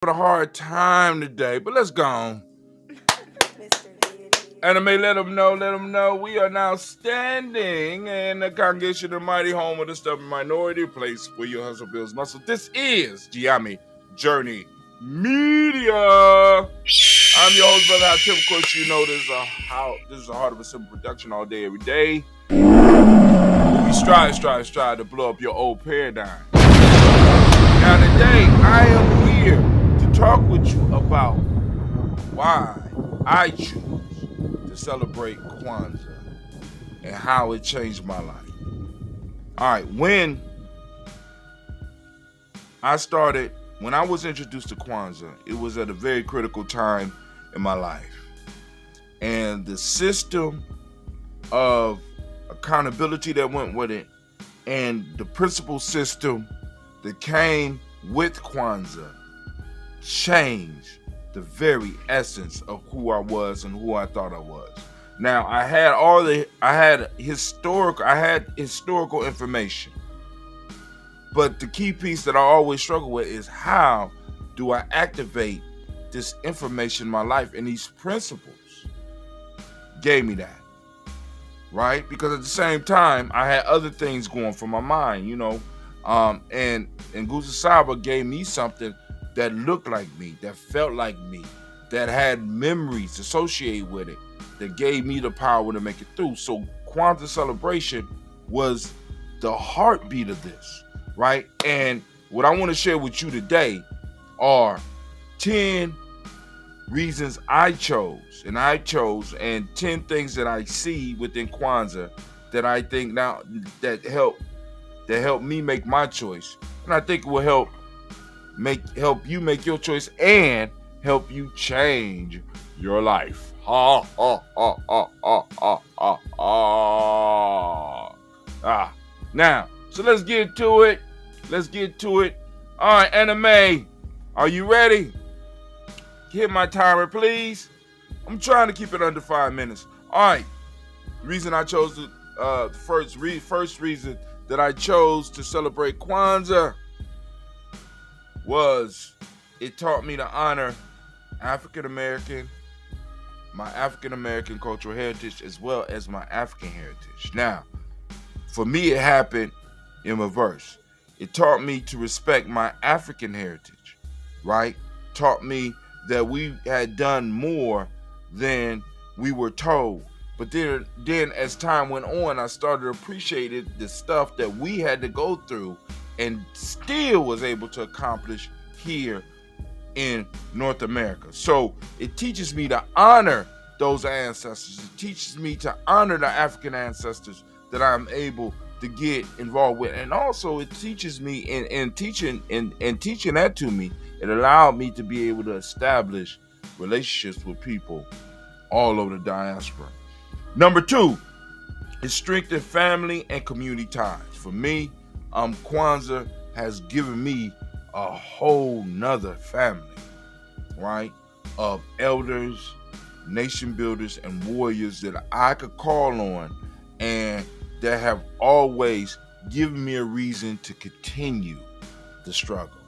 A hard time today, but let's go on. Anime, let them know we are now standing in the congregation of the mighty home of the stubborn minority, place where your hustle builds muscle. This is Gye-Nyame Journey Media. I'm your host, Brother Hot Tim. Of course, you know this is a heart of a simple production all day, every day. We strive to blow up your old paradigm. Now today, I am here to talk with you about why I choose to celebrate Kwanzaa and how it changed my life. All right, when I was introduced to Kwanzaa, it was at a very critical time in my life. And the system of accountability that went with it and the principle system that came with Kwanzaa changed the very essence of who I was and who I thought I was. Now, I had historical information. But the key piece that I always struggle with is how do I activate this information in my life? And these principles gave me that, right? Because at the same time, I had other things going for my mind, and Guza Saba gave me something that looked like me, that felt like me, that had memories associated with it, that gave me the power to make it through. So Kwanzaa celebration was the heartbeat of this, right? And what I want to share with you today are 10 reasons I chose, and 10 things that I see within Kwanzaa that I think now that help me make my choice, and I think it will help you make your choice and help you change your life. Ha ha ha ha ha ha ha ha. Now, so let's get to it. All right, Anime, are you ready? Hit my timer, please. I'm trying to keep it under 5 minutes. All right. The reason I chose the first reason that I chose to celebrate Kwanzaa was it taught me to honor my African American cultural heritage, as well as my African heritage. Now, for me, it happened in reverse. It taught me to respect my African heritage, right? Taught me that we had done more than we were told. But then as time went on, I started appreciating the stuff that we had to go through and still was able to accomplish here in North America. So it teaches me to honor those ancestors. It teaches me to honor the African ancestors that I'm able to get involved with. And also it teaches me in teaching that to me, it allowed me to be able to establish relationships with people all over the diaspora. Number 2, it strengthened family and community ties. For me, Kwanzaa has given me a whole nother family, right? Of elders, nation builders, and warriors that I could call on and that have always given me a reason to continue the struggle.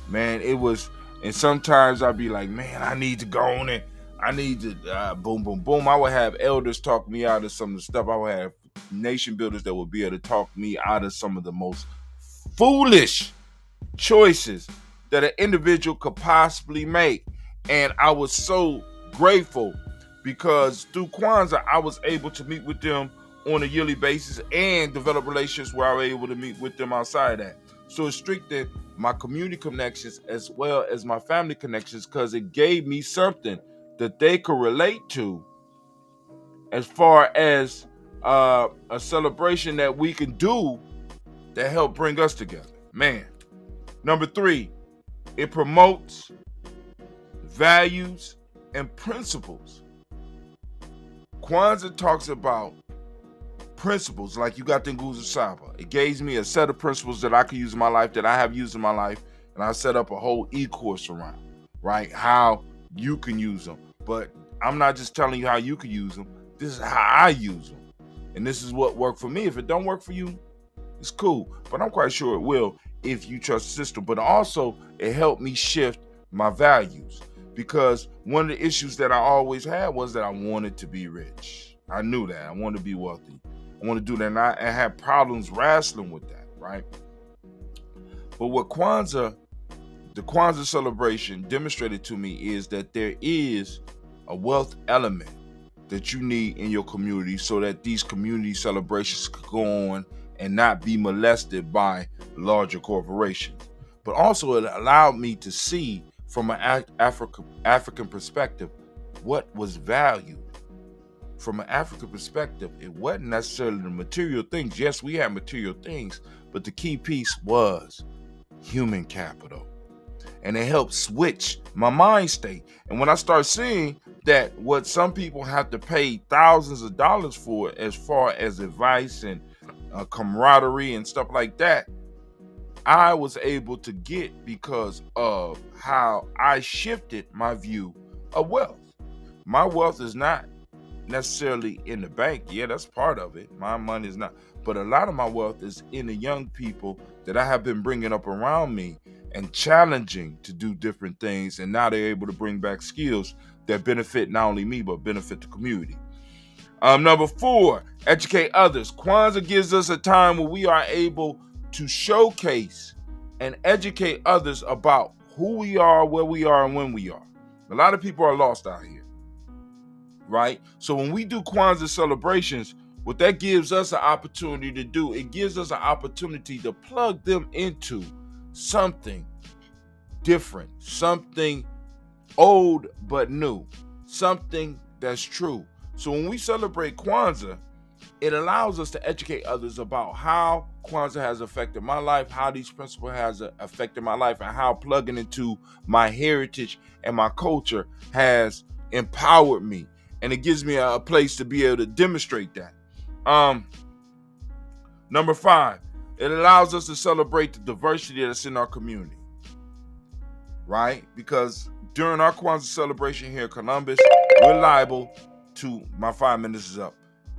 Man, it was, and sometimes I'd be like, man, I need to go on it. I need to boom, boom, boom. I would have elders talk me out of some of the stuff. I would have nation builders that would be able to talk me out of some of the most foolish choices that an individual could possibly make. And I was so grateful because through Kwanzaa, I was able to meet with them on a yearly basis and develop relationships where I was able to meet with them outside that. So it strengthened my community connections as well as my family connections because it gave me something that they could relate to as far as a celebration that we can do that help bring us together. Man. Number 3, it promotes values and principles. Kwanzaa talks about principles like you got the Nguzo Saba. It gave me a set of principles that I could use in my life, that I have used in my life, and I set up a whole e-course around, right? How you can use them. But I'm not just telling you how you can use them. This is how I use them. And this is what worked for me. If it don't work for you, it's cool. But I'm quite sure it will if you trust the system. But also, it helped me shift my values. Because one of the issues that I always had was that I wanted to be rich. I knew that. I wanted to be wealthy. I wanted to do that. And I had problems wrestling with that, right? But what the Kwanzaa celebration demonstrated to me is that there is a wealth element that you need in your community so that these community celebrations could go on and not be molested by larger corporations. But also it allowed me to see from an African perspective what was valued. From an African perspective, it wasn't necessarily the material things. Yes, we had material things, but the key piece was human capital. And it helped switch my mind state. And when I start seeing that what some people have to pay thousands of dollars for, as far as advice and camaraderie and stuff like that, I was able to get because of how I shifted my view of wealth. My wealth is not necessarily in the bank. Yeah, that's part of it. My money is not. But a lot of my wealth is in the young people that I have been bringing up around me and challenging to do different things. And now they're able to bring back skills that benefit not only me, but benefit the community. Number 4, educate others. Kwanzaa gives us a time where we are able to showcase and educate others about who we are, where we are, and when we are. A lot of people are lost out here, right? So when we do Kwanzaa celebrations, what that gives us an opportunity to do, it gives us an opportunity to plug them into something different, something old but new, something that's true. So when we celebrate Kwanzaa, it allows us to educate others about how Kwanzaa has affected my life, how these principles has affected my life, and how plugging into my heritage and my culture has empowered me. And it gives me a place to be able to demonstrate that. Number 5, it allows us to celebrate the diversity that's in our community, right? Because during our Kwanzaa celebration here in Columbus, we're liable to, my 5 minutes is up.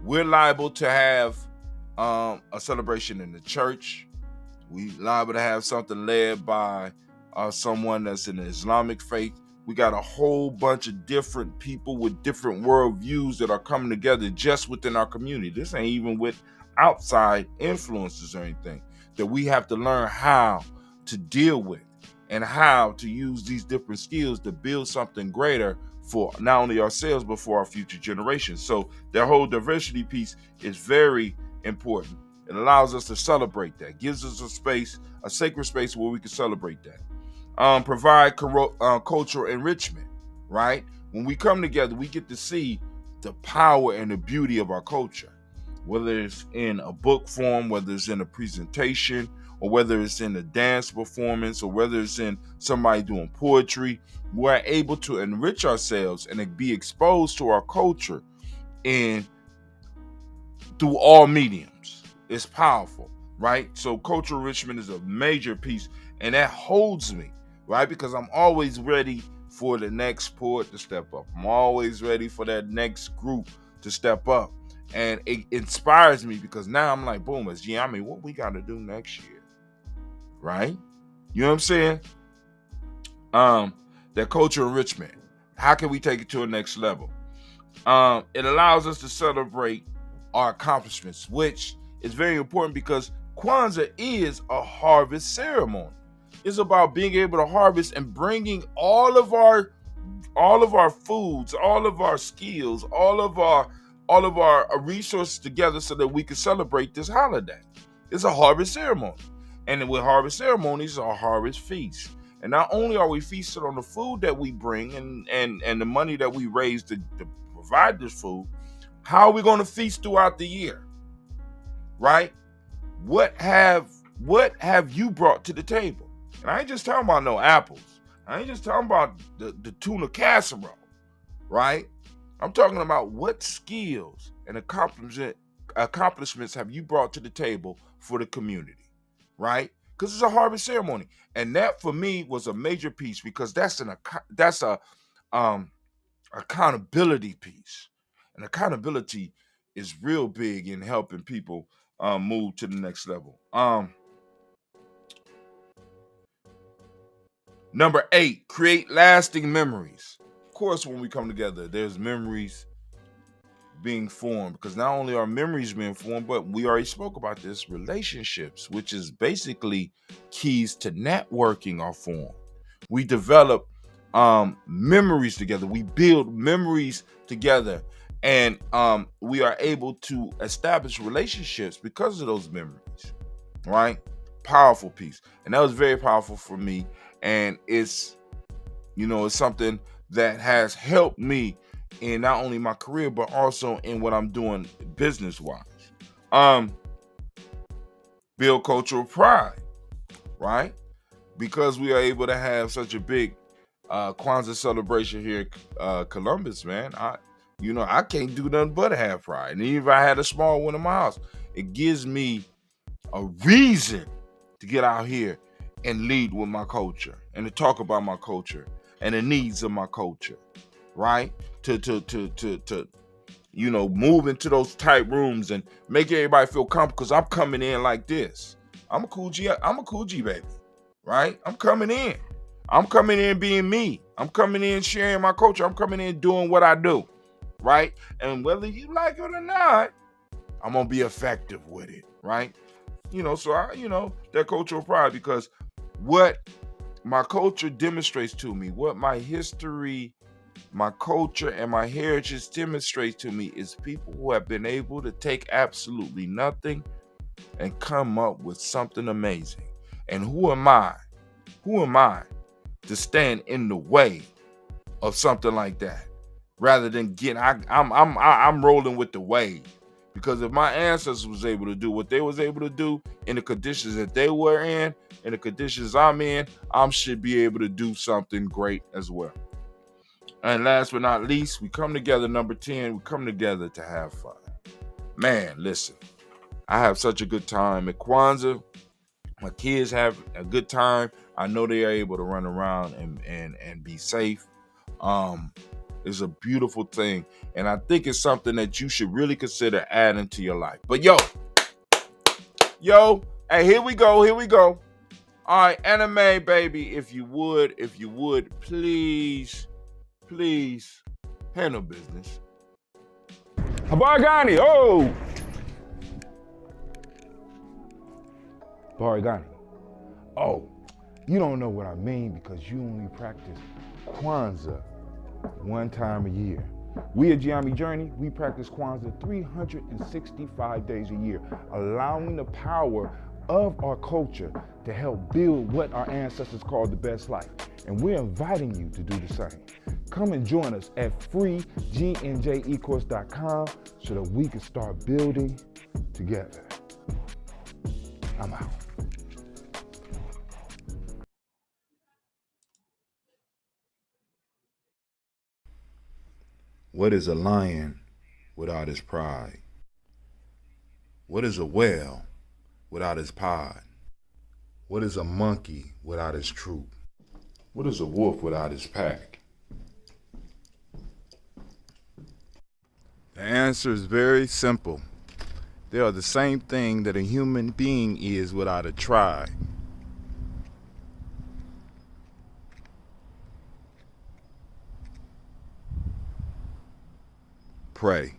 We're liable to have a celebration in the church. We liable to have something led by someone that's in the Islamic faith. We got a whole bunch of different people with different worldviews that are coming together just within our community. This ain't even with outside influences or anything that we have to learn how to deal with and how to use these different skills to build something greater for not only ourselves but for our future generations. So that whole diversity piece is very important. It allows us to celebrate that, gives us a space, a sacred space where we can celebrate that. Provide cultural enrichment, right? When we come together, we get to see the power and the beauty of our culture, whether it's in a book form, whether it's in a presentation, or whether it's in a dance performance, or whether it's in somebody doing poetry. We're able to enrich ourselves and be exposed to our culture in through all mediums. It's powerful, right? So cultural enrichment is a major piece, and that holds me, right? Because I'm always ready for the next poet to step up. I'm always ready for that next group to step up. And it inspires me because now I'm like, boom, it's Gye-Nyame, what we got to do next year, right? You know what I'm saying? That cultural enrichment. How can we take it to a next level? It allows us to celebrate our accomplishments, which is very important because Kwanzaa is a harvest ceremony. It's about being able to harvest and bringing all of our foods, all of our skills, all of our resources together so that we can celebrate this holiday. It's a harvest ceremony. And with harvest ceremonies are harvest feasts. And not only are we feasted on the food that we bring and the money that we raise to provide this food, how are we going to feast throughout the year? Right? What have you brought to the table? And I ain't just talking about no apples. I ain't just talking about the tuna casserole, right? I'm talking about what skills and accomplishments have you brought to the table for the community, right? Because it's a harvest ceremony, and that for me was a major piece because that's a accountability piece, and accountability is real big in helping people move to the next level. Number 8, create lasting memories. Of course, when we come together, there's memories being formed, because not only are memories being formed, but we already spoke about this, relationships, which is basically keys to networking, are formed. We develop memories together. We build memories together, and we are able to establish relationships because of those memories, right? Powerful piece. And that was very powerful for me, and it's something that has helped me in not only my career but also in what I'm doing business wise. Build cultural pride, right? Because we are able to have such a big Kwanzaa celebration here in Columbus, man. I can't do nothing but have pride. And even if I had a small one in my house, it gives me a reason to get out here and lead with my culture and to talk about my culture and the needs of my culture, right? To move into those tight rooms and make everybody feel comfortable, because I'm coming in like this. I'm a cool G baby, right? I'm coming in being me. I'm coming in sharing my culture. I'm coming in doing what I do, right? And whether you like it or not, I'm gonna be effective with it, right? So that cultural pride, because what my culture demonstrates to me, what my history, my culture, and my heritage demonstrates to me, is people who have been able to take absolutely nothing and come up with something amazing. And who am I? Who am I to stand in the way of something like that? Rather than I'm rolling with the wave. Because if my ancestors was able to do what they was able to do in the conditions that they were in the conditions I'm in, I should be able to do something great as well. And last but not least, we come together, number 10, we come together to have fun. Man, listen, I have such a good time at Kwanzaa. My kids have a good time. I know they are able to run around and be safe. It's a beautiful thing, and I think it's something that you should really consider adding to your life. But yo, hey, here we go. All right, anime baby, if you would, please handle business. Bargani, oh! Bargani. Oh, you don't know what I mean because you only practice Kwanzaa one time a year. We at Gye-Nyame Journey, we practice Kwanzaa 365 days a year, allowing the power of our culture to help build what our ancestors called the best life. And we're inviting you to do the same. Come and join us at freegnjecourse.com so that we can start building together. I'm out. What is a lion without his pride? What is a whale without his pod? What is a monkey without his troop? What is a wolf without his pack? The answer is very simple. They are the same thing that a human being is without a tribe. Pray.